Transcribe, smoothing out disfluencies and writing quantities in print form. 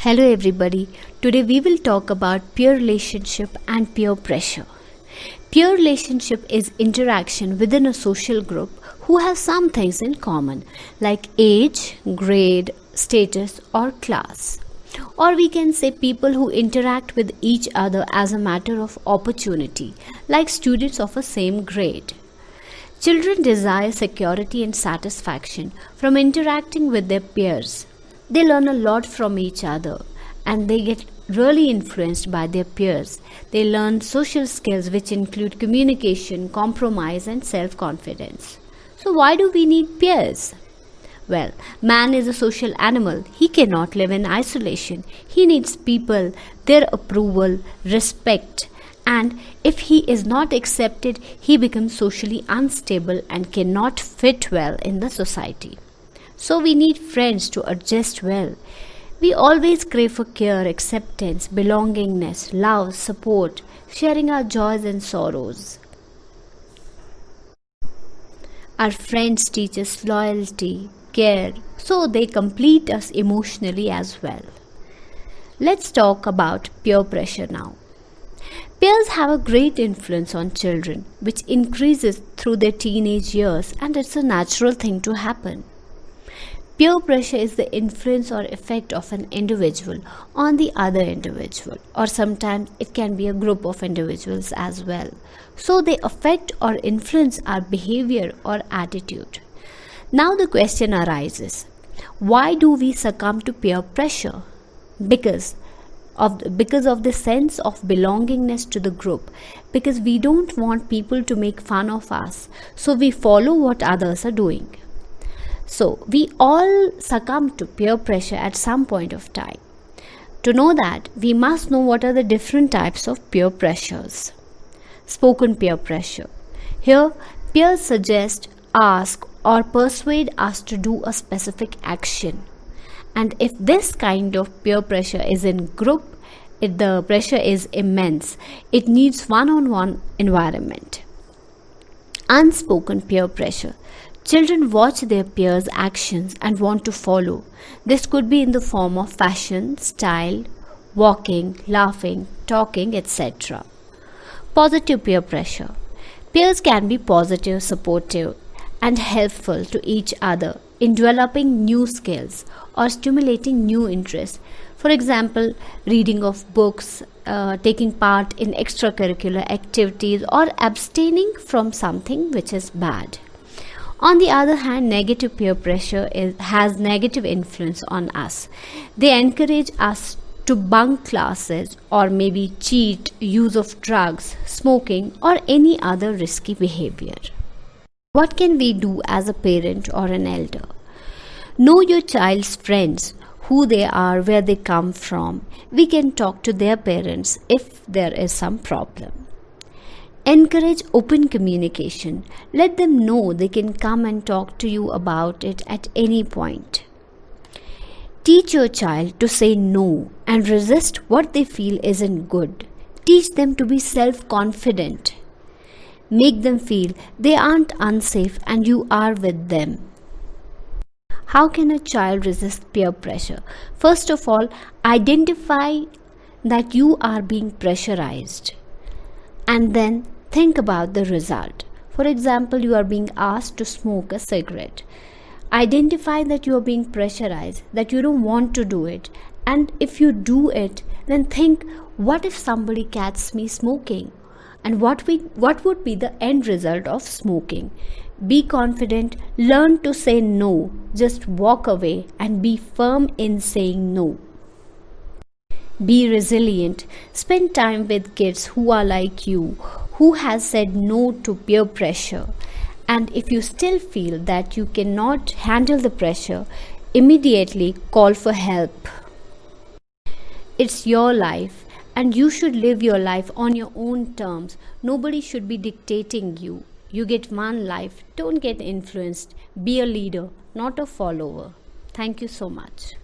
Hello everybody. Today we will talk about peer relationship and peer pressure. Peer relationship is interaction within a social group who have some things in common like age, grade, status or class. Or we can say people who interact with each other as a matter of opportunity like students of a same grade. Children desire security and satisfaction from interacting with their peers. They learn a lot from each other and they get really influenced by their peers. They learn social skills which include communication, compromise, and self confidence. So, why do we need peers? Well, man is a social animal. He cannot live in isolation. He needs people, their approval, respect. And if he is not accepted, he becomes socially unstable and cannot fit well in the society. So we need friends to adjust well. We always crave for care, acceptance, belongingness, love, support, sharing our joys and sorrows. Our friends teach us loyalty, care, so they complete us emotionally as well. Let's talk about peer pressure now. Peers have a great influence on children, which increases through their teenage years, and it's a natural thing to happen. Peer pressure is the influence or effect of an individual on the other individual, or sometimes it can be a group of individuals as well. So they affect or influence our behavior or attitude. Now the question arises, why do we succumb to peer pressure? Because of the sense of belongingness to the group, because we don't want people to make fun of us, so we follow what others are doing. So, we all succumb to peer pressure at some point of time. To know that, we must know what are the different types of peer pressures. Spoken peer pressure. Here, peers suggest, ask, or persuade us to do a specific action. And if this kind of peer pressure is in group, if the pressure is immense, it needs one-on-one environment. Unspoken peer pressure. Children watch their peers' actions and want to follow. This could be in the form of fashion, style, walking, laughing, talking, etc. Positive peer pressure. Peers can be positive, supportive, and helpful to each other in developing new skills or stimulating new interests. For example, reading of books, taking part in extracurricular activities, or abstaining from something which is bad. On the other hand, negative peer pressure has negative influence on us. They encourage us to bunk classes or maybe cheat, use of drugs, smoking, or any other risky behavior. What can we do as a parent or an elder? Know your child's friends, who they are, where they come from. We can talk to their parents if there is some problem. Encourage open communication. Let them know they can come and talk to you about it at any point. Teach your child to say no and resist what they feel isn't good. Teach them to be self-confident. Make them feel they aren't unsafe and you are with them. How can a child resist peer pressure? First of all, identify that you are being pressurized. And then think about the result. For example, you are being asked to smoke a cigarette. Identify that you are being pressurized, that you don't want to do it. And if you do it, then think, what if somebody catches me smoking? And what would be the end result of smoking? Be confident, learn to say no, just walk away and be firm in saying no. Be resilient. Spend time with kids who are like you, who has said no to peer pressure. And if you still feel that you cannot handle the pressure, immediately call for help. It's your life and you should live your life on your own terms. Nobody should be dictating you. You get one life. Don't get influenced. Be a leader, not a follower. Thank you so much.